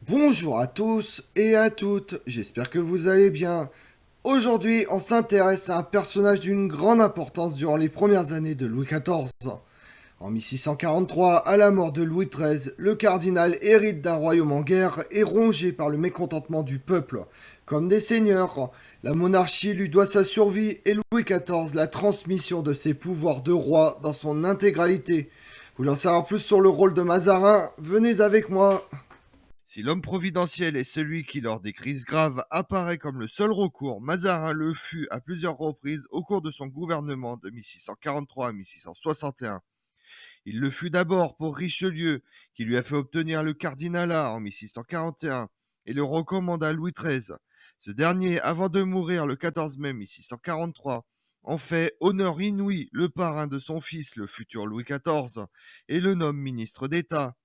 Bonjour à tous et à toutes, j'espère que vous allez bien. Aujourd'hui, on s'intéresse à un personnage d'une grande importance durant les premières années de Louis XIV. En 1643, à la mort de Louis XIII, le cardinal hérite d'un royaume en guerre et rongé par le mécontentement du peuple. Comme des seigneurs, la monarchie lui doit sa survie et Louis XIV la transmission de ses pouvoirs de roi dans son intégralité. Vous voulez en savoir plus sur le rôle de Mazarin? Venez avec moi. Si l'homme providentiel est celui qui, lors des crises graves, apparaît comme le seul recours, Mazarin le fut à plusieurs reprises au cours de son gouvernement de 1643 à 1661. Il le fut d'abord pour Richelieu, qui lui a fait obtenir le cardinalat en 1641 et le recommanda à Louis XIII. Ce dernier, avant de mourir le 14 mai 1643, en fait honneur inouï le parrain de son fils, le futur Louis XIV, et le nomme ministre d'État.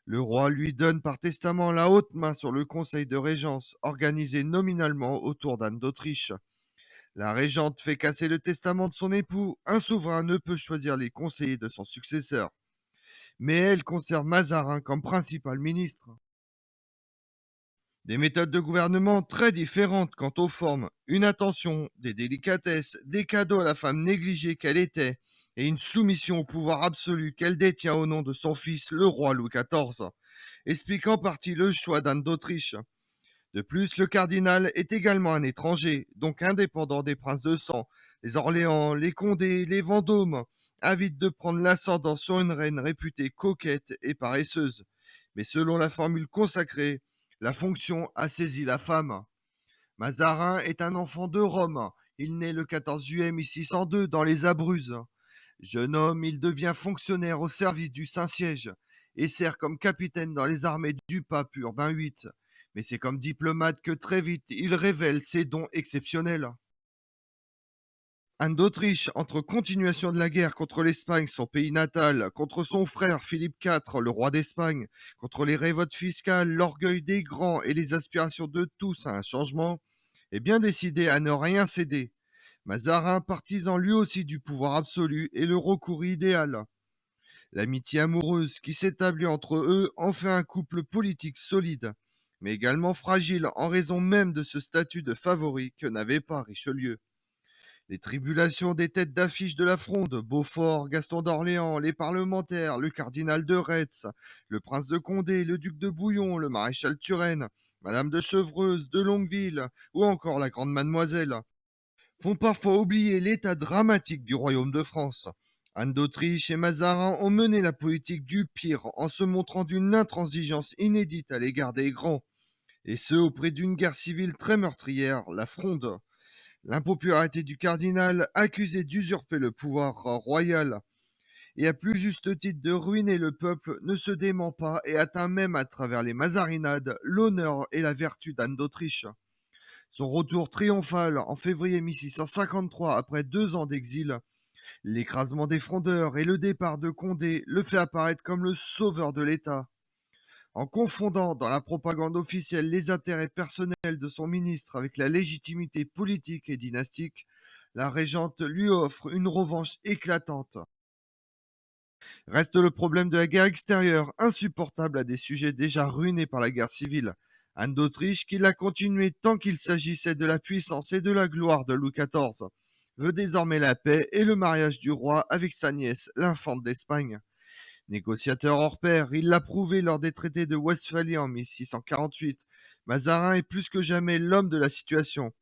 Le roi lui donne par testament la haute main sur le conseil de régence, organisé nominalement autour d'Anne d'Autriche. La régente fait casser le testament de son époux. Un souverain ne peut choisir les conseillers de son successeur. Mais elle conserve Mazarin comme principal ministre. Des méthodes de gouvernement très différentes quant aux formes, une attention, des délicatesses, des cadeaux à la femme négligée qu'elle était, et une soumission au pouvoir absolu qu'elle détient au nom de son fils, le roi Louis XIV, explique en partie le choix d'Anne d'Autriche. De plus, le cardinal est également un étranger, donc indépendant des princes de sang, les Orléans, les Condés, les Vendômes, avide de prendre l'ascendant sur une reine réputée coquette et paresseuse. Mais selon la formule consacrée, la fonction a saisi la femme. Mazarin est un enfant de Rome. Il naît le 14 juillet 1602 dans les Abruzzes. Jeune homme, il devient fonctionnaire au service du Saint-Siège et sert comme capitaine dans les armées du pape Urbain VIII. Mais c'est comme diplomate que très vite il révèle ses dons exceptionnels. Anne d'Autriche, entre continuation de la guerre contre l'Espagne, son pays natal, contre son frère Philippe IV, le roi d'Espagne, contre les révoltes fiscales, l'orgueil des grands et les aspirations de tous à un changement, est bien décidé à ne rien céder. Mazarin, partisan lui aussi du pouvoir absolu, est le recours idéal. L'amitié amoureuse qui s'établit entre eux en fait un couple politique solide, mais également fragile en raison même de ce statut de favori que n'avait pas Richelieu. Les tribulations des têtes d'affiche de la Fronde, Beaufort, Gaston d'Orléans, les parlementaires, le cardinal de Retz, le prince de Condé, le duc de Bouillon, le maréchal Turenne, Madame de Chevreuse, de Longueville, ou encore la grande mademoiselle, font parfois oublier l'état dramatique du royaume de France. Anne d'Autriche et Mazarin ont mené la politique du pire en se montrant d'une intransigeance inédite à l'égard des grands, et ce auprès d'une guerre civile très meurtrière, la Fronde. L'impopularité du cardinal, accusé d'usurper le pouvoir royal et à plus juste titre de ruiner le peuple, ne se dément pas et atteint même à travers les mazarinades l'honneur et la vertu d'Anne d'Autriche. Son retour triomphal en février 1653 après 2 ans d'exil, l'écrasement des frondeurs et le départ de Condé le fait apparaître comme le sauveur de l'État. En confondant dans la propagande officielle les intérêts personnels de son ministre avec la légitimité politique et dynastique, la régente lui offre une revanche éclatante. Reste le problème de la guerre extérieure, insupportable à des sujets déjà ruinés par la guerre civile. Anne d'Autriche, qui l'a continué tant qu'il s'agissait de la puissance et de la gloire de Louis XIV, veut désormais la paix et le mariage du roi avec sa nièce, l'infante d'Espagne. Négociateur hors pair, il l'a prouvé lors des traités de Westphalie en 1648. Mazarin est plus que jamais l'homme de la situation.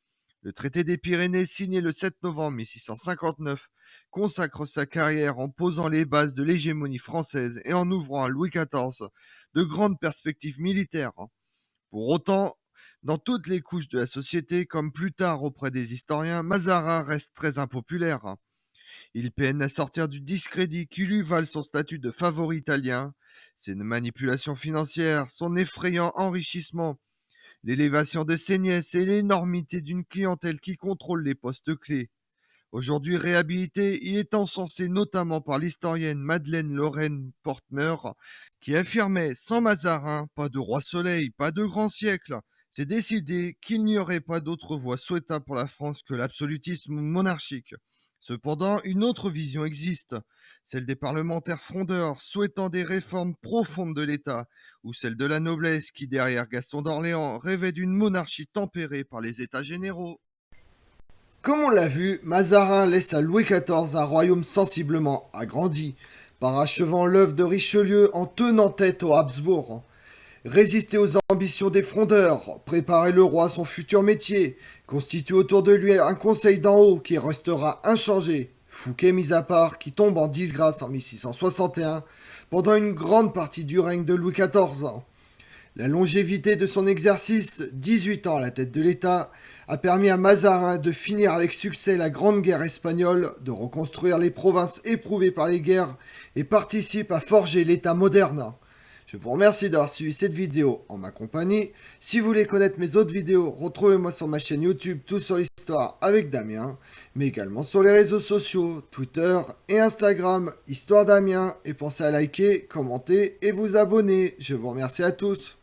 Le traité des Pyrénées, signé le 7 novembre 1659, consacre sa carrière en posant les bases de l'hégémonie française et en ouvrant à Louis XIV de grandes perspectives militaires. Pour autant, dans toutes les couches de la société, comme plus tard auprès des historiens, Mazarin reste très impopulaire. Il peine à sortir du discrédit qui lui valent son statut de favori italien, ses manipulations financières, son effrayant enrichissement, l'élévation de ses nièces et l'énormité d'une clientèle qui contrôle les postes clés. Aujourd'hui réhabilité, il est encensé notamment par l'historienne Madeleine Lorraine Portmer, qui affirmait sans Mazarin, pas de roi soleil, pas de grand siècle. C'est décidé qu'il n'y aurait pas d'autre voie souhaitable pour la France que l'absolutisme monarchique. Cependant, une autre vision existe, celle des parlementaires frondeurs souhaitant des réformes profondes de l'État, ou celle de la noblesse qui, derrière Gaston d'Orléans, rêvait d'une monarchie tempérée par les États généraux. Comme on l'a vu, Mazarin laisse à Louis XIV un royaume sensiblement agrandi, parachevant l'œuvre de Richelieu en tenant tête aux Habsbourg. Résister aux ambitions des frondeurs, préparer le roi à son futur métier, constituer autour de lui un conseil d'en haut qui restera inchangé, Fouquet mis à part, qui tombe en disgrâce en 1661, pendant une grande partie du règne de Louis XIV. La longévité de son exercice, 18 ans à la tête de l'État, a permis à Mazarin de finir avec succès la Grande Guerre espagnole, de reconstruire les provinces éprouvées par les guerres et participe à forger l'État moderne. Je vous remercie d'avoir suivi cette vidéo en ma compagnie. Si vous voulez connaître mes autres vidéos, retrouvez-moi sur ma chaîne YouTube Tout sur l'Histoire avec Damien, mais également sur les réseaux sociaux, Twitter et Instagram, Histoire Damien. Et pensez à liker, commenter et vous abonner. Je vous remercie à tous.